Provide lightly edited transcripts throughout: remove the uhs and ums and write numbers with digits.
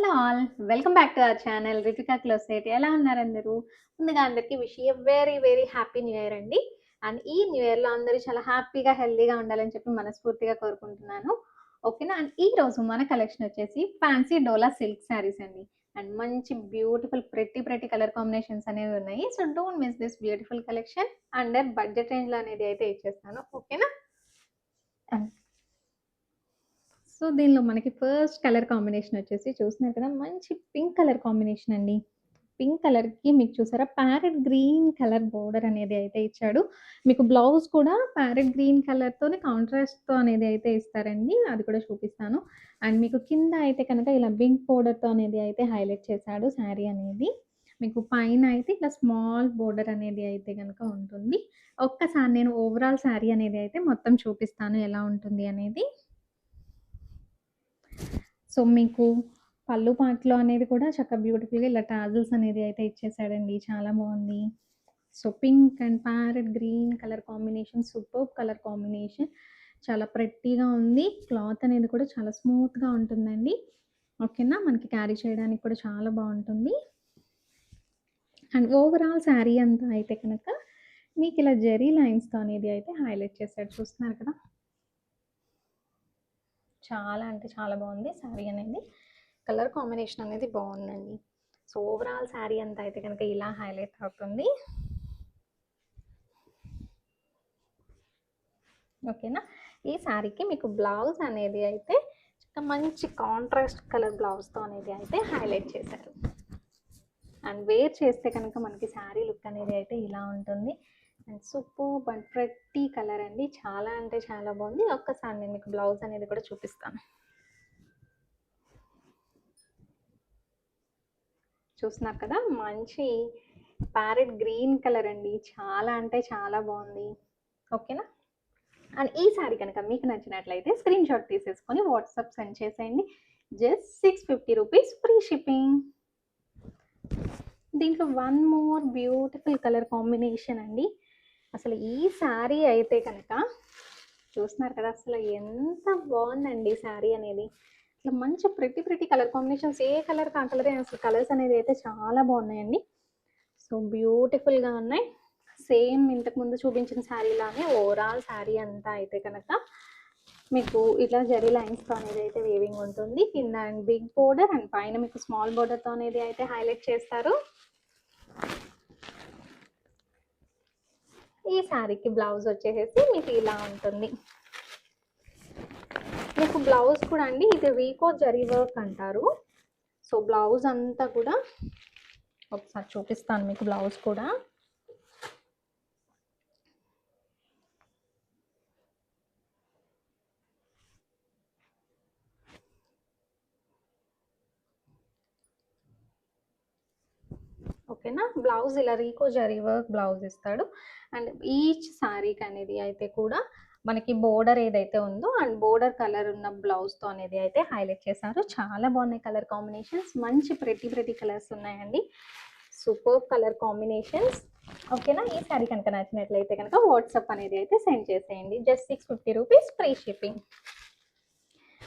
Hello all. Welcome back to our channel Ritika closet. ఎలా ఉన్నారు అందరూ? ముందుగా అందరికీ wish you very very happy new year అండి. అండ్ ఈ న్యూ ఇయర్‌లో అందరూ చాలా హ్యాపీగా, హెల్తీగా ఉండాలని చెప్పి మనస్ఫూర్తిగా కోరుకుంటున్నాను. ఓకేనా? అండ్ ఈరోజు మన కలెక్షన్ వచ్చేసి ఫ్యాన్సీ డోలా సిల్క్ శారీస్ అండి. అండ్ మంచి బ్యూటిఫుల్ ప్రెట్టి కలర్ కాంబినేషన్స్ అనేవి ఉన్నాయి. So, don't miss this beautiful collection. Under budget రేంజ్‌లో అనేది అయితే ఇచ్చేస్తాను. ఓకేనా? అండ్ సో, దీనిలో మనకి ఫస్ట్ కలర్ కాంబినేషన్ వచ్చేసి చూస్తున్నారు కదా! మంచి పింక్ కలర్ కాంబినేషన్ అండి. పింక్ కలర్‌కి మీకు చూసారా ప్యారెట్ గ్రీన్ కలర్ బోర్డర్ అనేది అయితే ఇచ్చాడు. మీకు బ్లౌజ్ కూడా ప్యారెట్ గ్రీన్ కలర్‌తోనే కాంట్రాస్ట్‌తో అనేది అయితే ఇస్తారండి. అది కూడా చూపిస్తాను. అండ్ మీకు కింద అయితే కనుక ఇలా పింక్ బోర్డర్‌తో అనేది అయితే హైలైట్ చేశాడు శారీ అనేది. మీకు పైన అయితే ఇట్లా స్మాల్ బోర్డర్ అనేది అయితే గనక ఉంటుంది. ఒక్కసారి నేను ఓవరాల్ శారీ అనేది అయితే మొత్తం చూపిస్తాను ఎలా ఉంటుంది అనేది. సో, మీకు పళ్ళు పార్ట్‌లో అనేది కూడా చక్కగా బ్యూటిఫుల్‌గా ఇలా టాజిల్స్ అనేది అయితే ఇచ్చేసాడండి. చాలా బావుంది. So, pink and parrot green colour combination superb colour combination. చాలా ప్రెట్టీగా ఉంది. క్లాత్ అనేది కూడా చాలా స్మూత్‌గా ఉంటుందండి. ఓకేనా? మనకి క్యారీ చేయడానికి కూడా చాలా బావుంటుంది. అండ్ ఓవరాల్ శారీ అంతా అయితే కనుక మీకిలా జెరీ లైన్స్‌తో అనేది అయితే హైలైట్ చేశాడు. చూస్తున్నారు కదా! చాలా అంటే చాలా బావుంది శారీ అనేది. కలర్ కాంబినేషన్ అనేది బావుందండి. సో, ఓవరాల్ శారీ అంతా అయితే గనక ఇలా హైలైట్ అవుతుంది. ఓకేనా? ఈ శారీకి మీకు బ్లౌజ్ అనేది అయితే మంచి కాంట్రాస్ట్ కలర్ బ్లౌజ్‌తో అనేది అయితే హైలైట్ చేశారు. అండ్ వేర్ చేస్తే కనుక మనకి శారీ లుక్ అనేది అయితే ఇలా ఉంటుంది. And superb and pretty colour అండి. చాలా అంటే చాలా బావుంది. ఒక్కసారి నేను మీకు బ్లౌజ్ అనేది కూడా చూపిస్తాను. చూస్తున్నారు కదా! మంచి ప్యారెట్ గ్రీన్ కలర్ అండి. చాలా అంటే చాలా బావుంది. ఓకేనా? అండ్ ఈ శారీ కనుక మీకు నచ్చినట్లయితే స్క్రీన్ షాట్ తీసేసుకొని వాట్సాప్ సెండ్ చేసేయండి. Just 650 rupees free shipping. దీంట్లో one more beautiful colour combination అండి. అసలు ఈ శారీ అయితే కనుక చూస్తున్నారు కదా! అసలు ఎంత బావుందండి శారీ అనేది. ఇట్లా మంచి ప్రెట్టి కలర్ కాంబినేషన్స్ ఏ కలర్‌కి ఆ కలరే అసలు కలర్స్ అనేది అయితే చాలా బావున్నాయండి. సో, బ్యూటిఫుల్‌గా ఉన్నాయి. సేమ్ ఇంతకుముందు చూపించిన శారీలానే ఓవరాల్ శారీ అంతా అయితే కనుక మీకు ఇట్లా జెరీ లైన్స్‌తో అనేది అయితే వీవింగ్ ఉంటుంది. కింద అండ్ బిగ్ బోర్డర్ అండ్ పైన మీకు స్మాల్ బోర్డర్‌తో అనేది అయితే హైలైట్ చేస్తారు. ఈ శారీకి బ్లౌజ్ వచ్చేసేసి మీకు ఇలా ఉంటుంది. మీకు బ్లౌజ్ కూడా అండి ఇది రీకో జరీ వర్క్ అంటారు. సో, బ్లౌజ్ అంతా కూడా ఒకసారి చూపిస్తాను మీకు బ్లౌజ్ కూడా. ఓకేనా? బ్లౌజ్ ఇలా రీకో జరీ వర్క్ బ్లౌజ్ ఇస్తాడు. అండ్ ఈచ్ శారీకి అనేది అయితే కూడా మనకి బోర్డర్ ఏదైతే ఉందో అండ్ బోర్డర్ కలర్ ఉన్న బ్లౌజ్‌తో అనేది అయితే హైలైట్ చేశారు. చాలా బాగున్నాయి కలర్ కాంబినేషన్స్. మంచి ప్రెట్టి కలర్స్ ఉన్నాయండి. Superb colour combinations. ఓకేనా? ఈ శారీ కనుక నచ్చినట్లయితే కనుక వాట్సాప్ అనేది అయితే సెండ్ చేసేయండి. Just 650 rupees free shipping.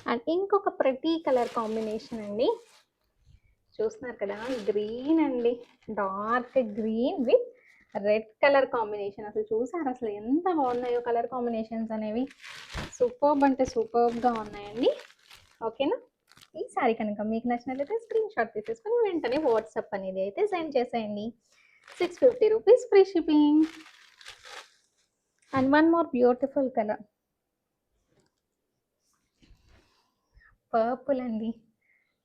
And ఇంకొక ప్రెట్టి కలర్ కాంబినేషన్ అండి. చూస్తున్నారు కదా! గ్రీన్ అండి. Dark green with red colour combination. అసలు చూసారా అసలు ఎంత బాగున్నాయో కలర్ కాంబినేషన్స్ అనేవి. సూపర్బ్ అంటే సూపర్బ్‌గా ఉన్నాయండి. ఓకేనా? ఈ శారీ కనుక మీకు నచ్చినట్లయితే స్క్రీన్ షాట్ తీసేసుకొని వెంటనే వాట్సాప్ అనేది అయితే సెండ్ చేసేయండి. 650 rupees free shipping. And one more beautiful colour purple అండి.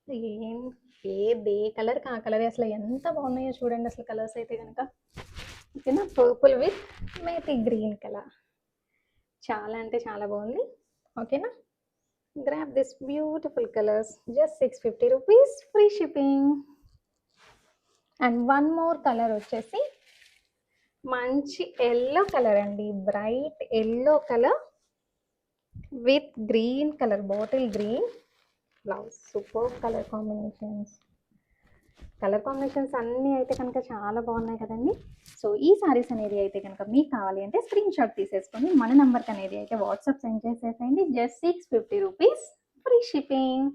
ఏం ఏ కలర్‌కి ఆ కలరే అసలు ఎంత బాగున్నాయో చూడండి అసలు కలర్స్ అయితే గనక. ఓకేనా? Purple with methi green colour. చాలా అంటే చాలా బాగుంది. ఓకేనా? Grab this beautiful colours. Just 650 rupees free shipping. And one more colour వచ్చేసి మంచి యెల్లో కలర్ అండి. Bright yellow colour with green colour bottle green blouse. Superb colour combinations. Colour combinations అన్నీ అయితే కనుక చాలా బాగున్నాయి కదండి. సో, ఈ శారీస్ అనేది అయితే కనుక మీకు కావాలి అంటే స్క్రీన్ షాట్ తీసేసుకొని మన నంబర్కి అనేది అయితే వాట్సాప్ సెండ్ చేసేసేయండి. Just 650 rupees free shipping.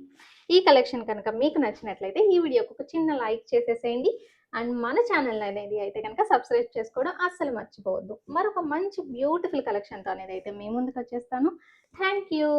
ఈ కలెక్షన్ కనుక మీకు నచ్చినట్లయితే ఈ వీడియోకి ఒక చిన్న లైక్ చేసేసేయండి. అండ్ మన ఛానల్ అనేది అయితే కనుక సబ్స్క్రైబ్ చేసుకోవడం అస్సలు మర్చిపోవద్దు. మరొక మంచి బ్యూటిఫుల్ కలెక్షన్తో అనేది అయితే మీ ముందుకు వచ్చేస్తాను. Thank you.